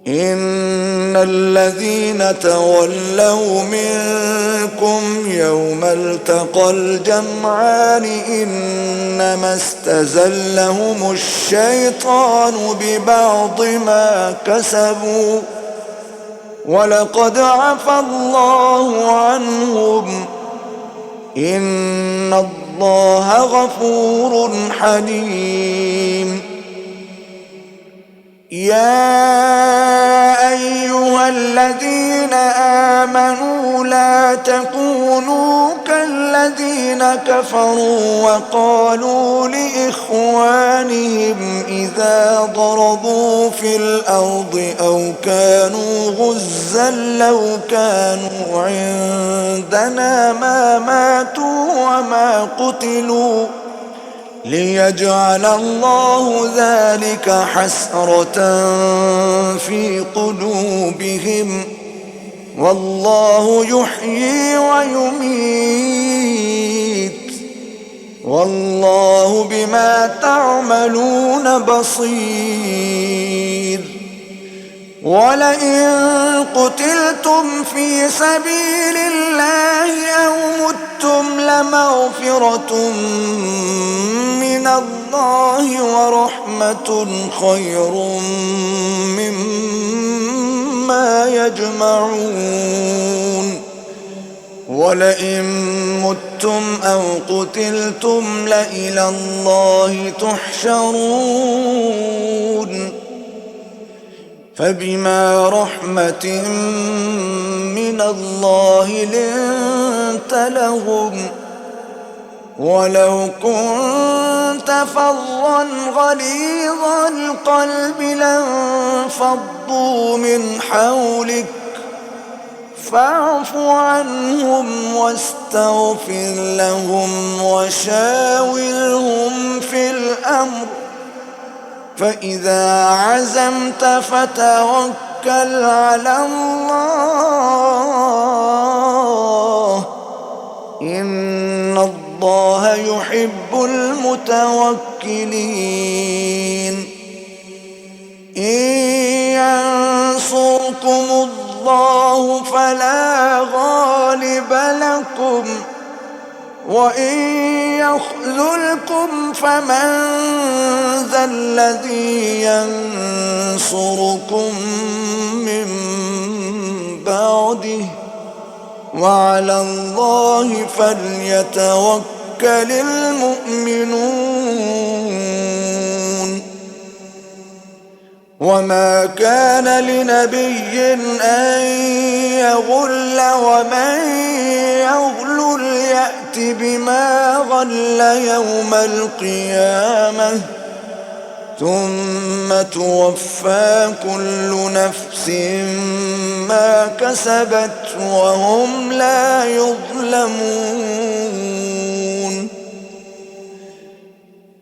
إن الذين تولوا منكم يوم التقى الجمعان إنما استزلهم الشيطان ببعض ما كسبوا ولقد عفا الله عنهم إن الله غفور حليم. يا أيها الذين آمنوا لا تكونوا كالذين كفروا وقالوا لإخوانهم إذا ضربوا في الأرض أو كانوا غزا لو كانوا عندنا ما ماتوا وما قتلوا ليجعل الله ذلك حسرة في قلوبهم والله يحيي ويميت والله بما تعملون بصير. ولئن قتلتم في سبيل الله أو متم قتلتم لمغفرة من الله ورحمة خير مما يجمعون ولئن متم أو قتلتم لإلى الله تحشرون فبما رحمة من الله لنت لهم ولو كنت فظا غليظ القلب لانفضوا من حولك فاعف عنهم واستغفر لهم وشاورهم في الأمر فإذا عزمت فتوكل على الله إن الله يحب المتوكلين إن ينصركم الله فلا غالب لكم وإن يخذلكم فمن ذا الذي ينصركم من بعده وعلى الله فليتوكل المؤمنون وما كان لنبي أن يغل ومن يغل يأت بما غل يوم القيامة ثم توفى كل نفس ما كسبت وهم لا يظلمون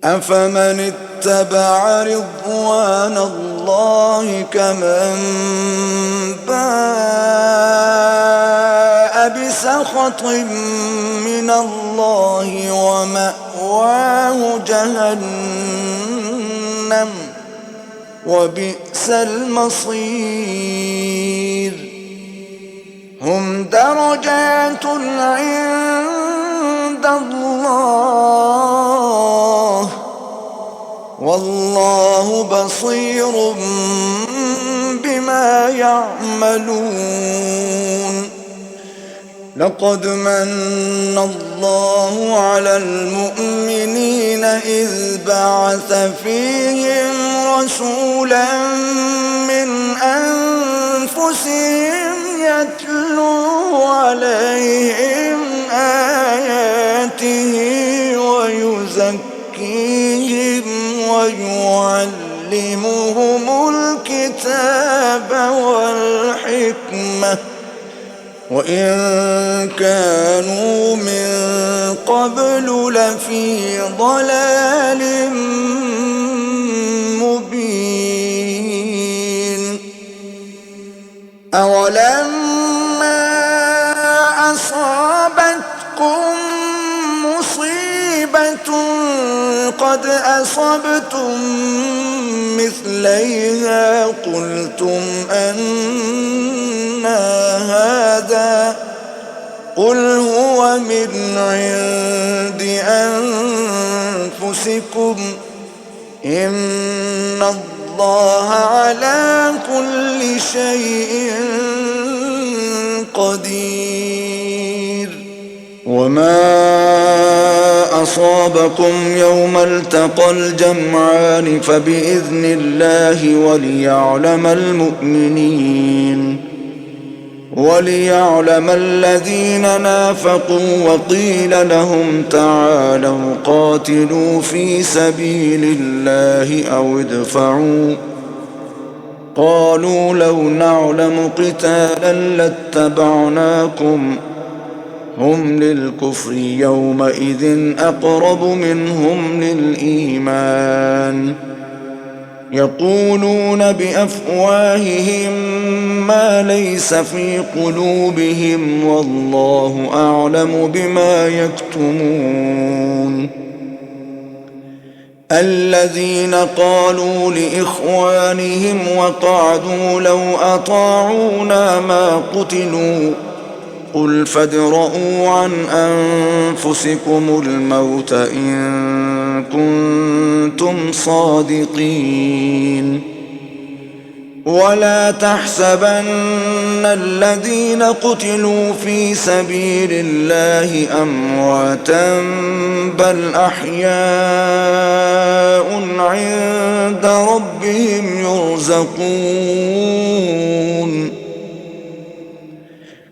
أفمن اتبع رضوان الله كمن باء بسخط من الله ومأواه جهنم وبئس المصير هم درجات عند الله والله بصير بما يعملون لقد من الله على المؤمنين إذ بعث فيهم رسولا من أنفسهم يتلو عليهم آياته ويزكيهم ويعلمهم الكتاب والحكمة وإن كانوا من قبل لفي ضلال مبين أولما أصابتكم مصيبة قد أصبتم مثليها قلتم أنى هذا قل هو من عند أنفسكم إن الله على كل شيء قدير وما أصابكم يوم التقى الجمعان فبإذن الله وليعلم الذين نافقوا وقيل لهم تعالوا قاتلوا في سبيل الله أو ادفعوا قالوا لو نعلم قتالا لاتبعناكم هم للكفر يومئذ أقرب منهم للإيمان يقولون بأفواههم ما ليس في قلوبهم والله أعلم بما يكتمون الذين قالوا لإخوانهم وقعدوا لو أطاعونا ما قتلوا قل فادرءوا عن أنفسكم الموت إن كنتم صادقين ولا تحسبن الذين قتلوا في سبيل الله أمواتا بل أحياء عند ربهم يرزقون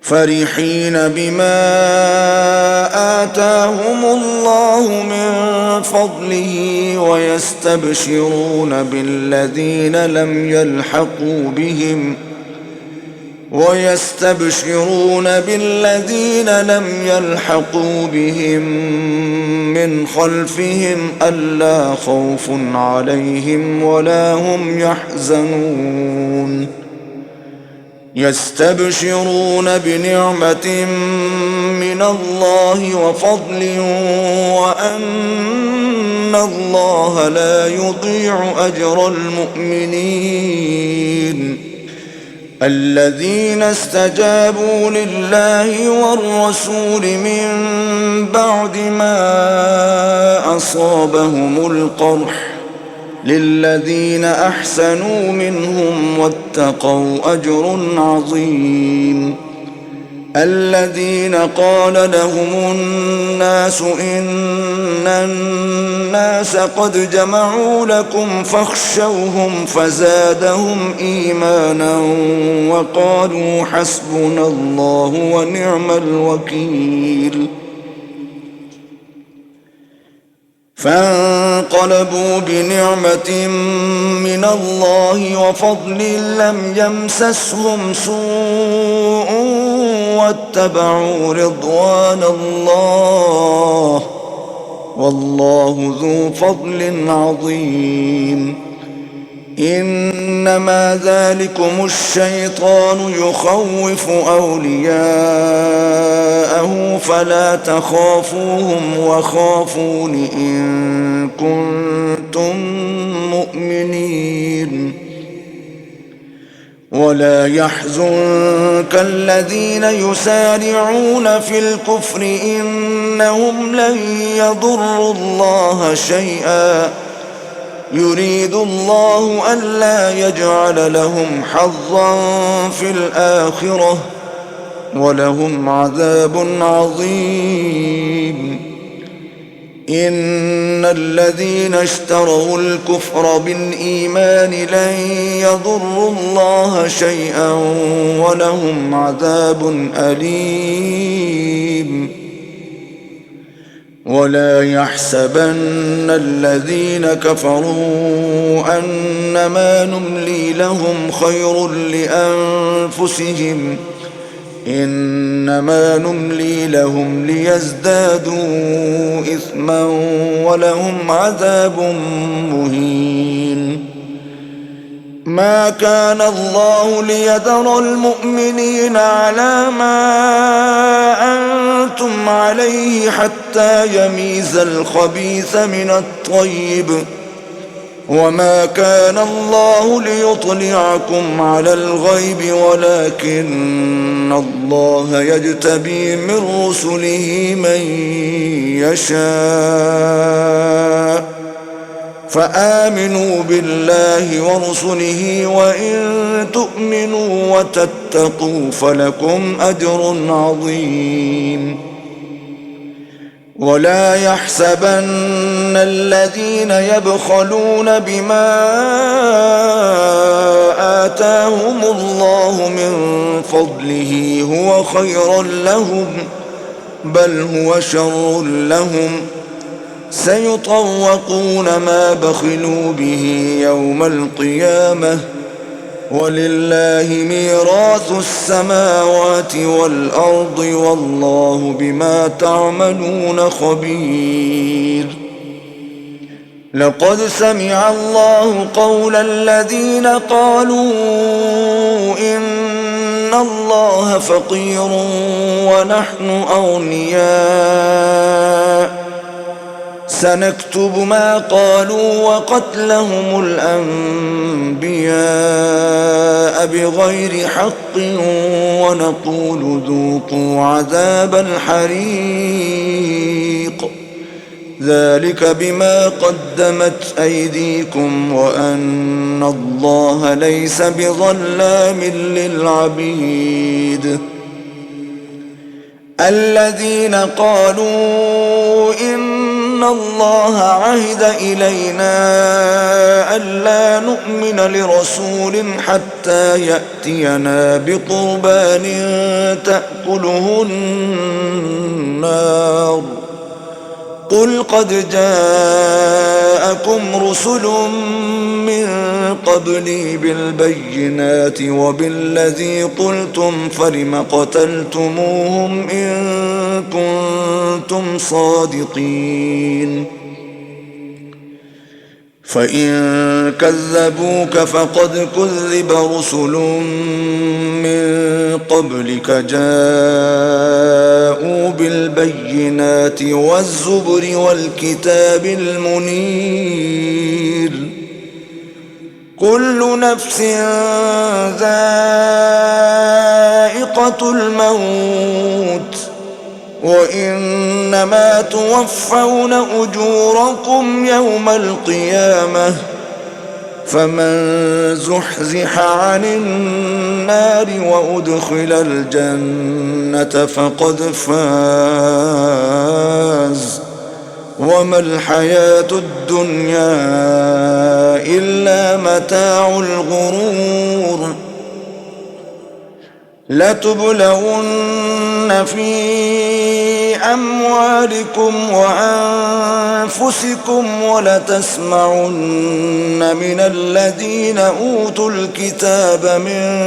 فرحين بما آتاهم الله من فضله ويستبشرون بالذين لم يلحقوا بهم من خلفهم ألا خوف عليهم ولا هم يحزنون يستبشرون بنعمة من الله وفضل وأن الله لا يضيع أجر المؤمنين الذين استجابوا لله والرسول من بعد ما أصابهم القرح للذين أحسنوا منهم واتقوا أجر عظيم الذين قال لهم الناس إن الناس قد جمعوا لكم فاخشوهم فزادهم إيمانا وقالوا حسبنا الله ونعم الوكيل فانقلبوا بنعمة من الله وفضل لم يمسسهم سوء واتبعوا رضوان الله والله ذو فضل عظيم إنما ذلكم الشيطان يخوف أولياءه فلا تخافوهم وخافون إن كنتم مؤمنين ولا يحزنك الذين يسارعون في الكفر إنهم لن يضروا الله شيئا يريد الله ألا يجعل لهم حظا في الآخرة ولهم عذاب عظيم إن الذين اشتروا الكفر بالإيمان لن يضروا الله شيئا ولهم عذاب أليم ولا يحسبن الذين كفروا أنما نملي لهم خير لأنفسهم إنما نملي لهم ليزدادوا إثما ولهم عذاب مهين ما كان الله ليذر المؤمنين على ما أنتم عليه حتى يميز الخبيث من الطيب وما كان الله ليطلعكم على الغيب ولكن الله يجتبي من رسله من يشاء فآمنوا بالله ورسله وإن تؤمنوا وتتقوا فلكم أجر عظيم ولا يحسبن الذين يبخلون بما آتاهم الله من فضله هو خيرا لهم بل هو شر لهم سيطوقون ما بخلوا به يوم القيامة ولله ميراث السماوات والأرض والله بما تعملون خبير لقد سمع الله قول الذين قالوا إن الله فقير ونحن أغنياء سنكتب ما قالوا وقتلهم الأنبياء بغير حق ونقول ذوقوا عذاب الحريق ذلك بما قدمت أيديكم وأن الله ليس بظلام للعبيد الذين قالوا إن الله عهد إلينا ألا نؤمن لرسول حتى يأتينا بقربان تأكله النار قل قد جاءكم رسل من قبلي بالبينات وبالذي قلتم فلم قتلتموهم إن كنتم صادقين فإن كذبوك فقد كذب رسل من قبلك جاءوا بالبينات والزبر والكتاب المنير كل نفس ذائقة الموت وإنما توفون أجوركم يوم القيامة فمن زحزح عن النار وأدخل الجنة فقد فاز وما الحياة الدنيا إلا متاع الغرور لتبلون في أموالكم وأنفسكم ولتسمعن من الذين أوتوا الكتاب من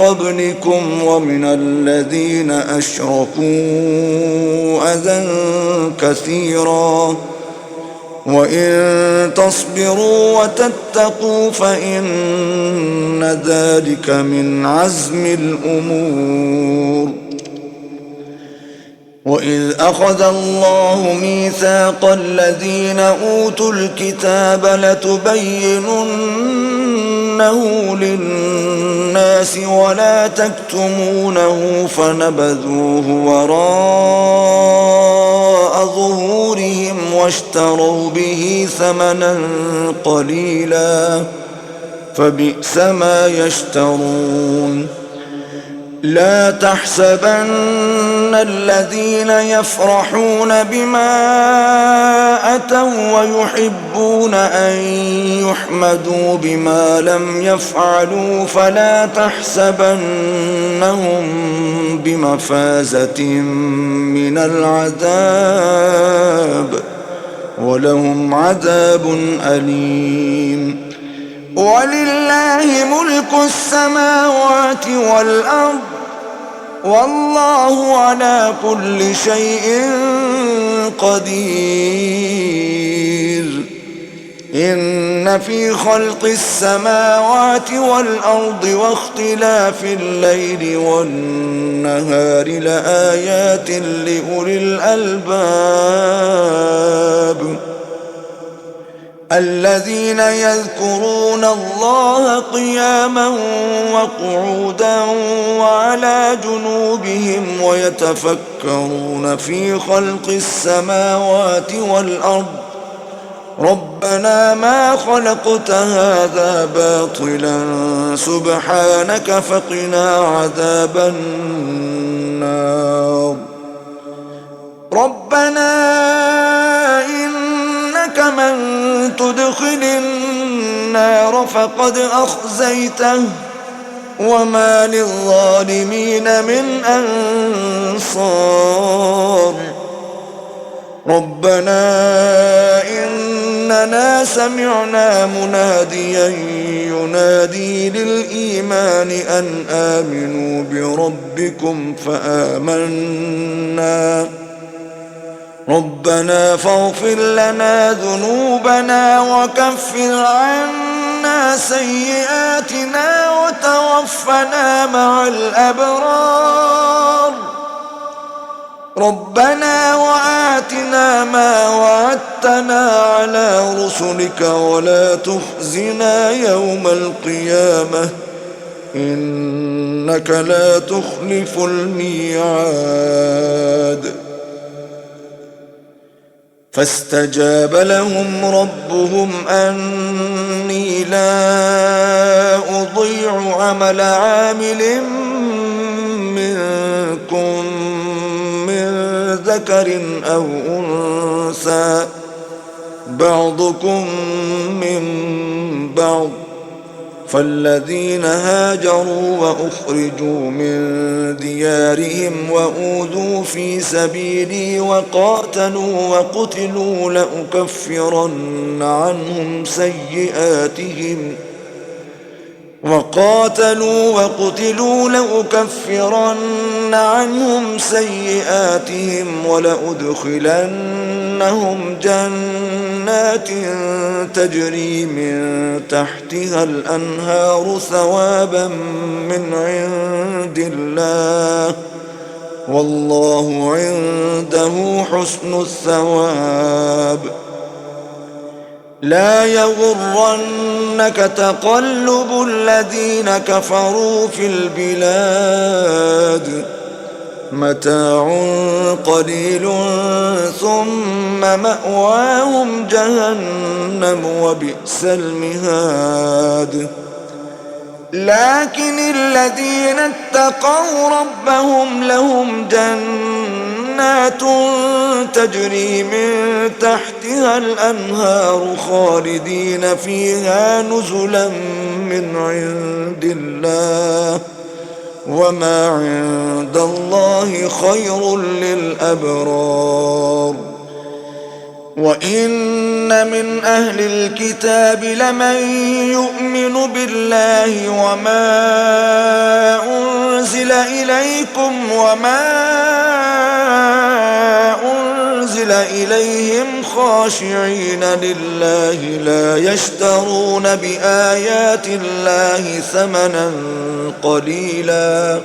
قبلكم ومن الذين أشركوا أذى كثيرا وإن تصبروا وتتقوا فإن ذلك من عزم الأمور وإذ أخذ الله ميثاق الذين أوتوا الكتاب لتبيننه للناس ولا تكتمونه فنبذوه وراء ظهورهم واشتروا به ثمنا قليلا فبئس ما يشترون لا تحسبن الذين يفرحون بما أتوا ويحبون أن يحمدوا بما لم يفعلوا فلا تحسبنهم بمفازة من العذاب ولهم عذاب أليم ولله ملك السماوات والأرض والله على كل شيء قدير إن في خلق السماوات والأرض واختلاف الليل والنهار لآيات لأولي الألباب الذين يذكرون الله قياما وقعودا وعلى جنوبهم ويتفكرون في خلق السماوات والأرض ربنا ما خلقت هذا باطلا سبحانك فقنا عذاب النار ربنا إنك من تدخل النار فقد أخزيته وما للظالمين من أنصار ربنا إننا سمعنا مناديا ينادي للإيمان أن آمنوا بربكم فآمنا ربنا فاغفر لنا ذنوبنا وكفر عنا سيئاتنا وتوفنا مع الأبرار ربنا وآتنا ما وعدتنا على رسلك ولا تخزنا يوم القيامة إنك لا تخلف الميعاد. فاستجاب لهم ربهم أني لا أضيع عمل عامل منكم من ذكر أو أنثى بعضكم من بعض، فالذين هاجروا وأخرجوا من ديارهم وأوذوا في سبيلي وقتلوا لأكفرن عنهم سيئاتهم ولأدخلنهم جنات تجري من تحتها الأنهار ثوابا من عند الله والله عنده حسن الثواب. لا يغرنك تقلب الذين كفروا في البلاد، متاع قليل ثم مأواهم جهنم وبئس المهاد. لكن الذين اتقوا ربهم لهم جنات تجري من تحتها الأنهار خالدين فيها نزلا من عند الله وما عند الله خير للأبرار. وإن من أهل الكتاب لمن يؤمن بالله وما أنزل إليكم وما أنزل إليهم خاشعين لله لا يشترون بآيات الله ثمنا قليلا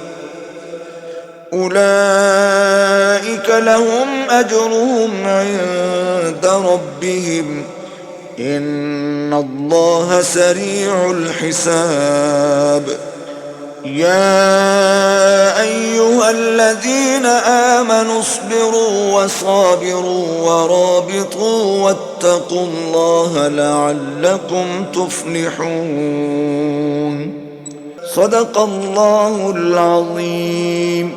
أولئك لهم أجرهم عند ربهم إن الله سريع الحساب. يا أيها الذين آمنوا اصبروا وصابروا ورابطوا واتقوا الله لعلكم تفلحون. صدق الله العظيم.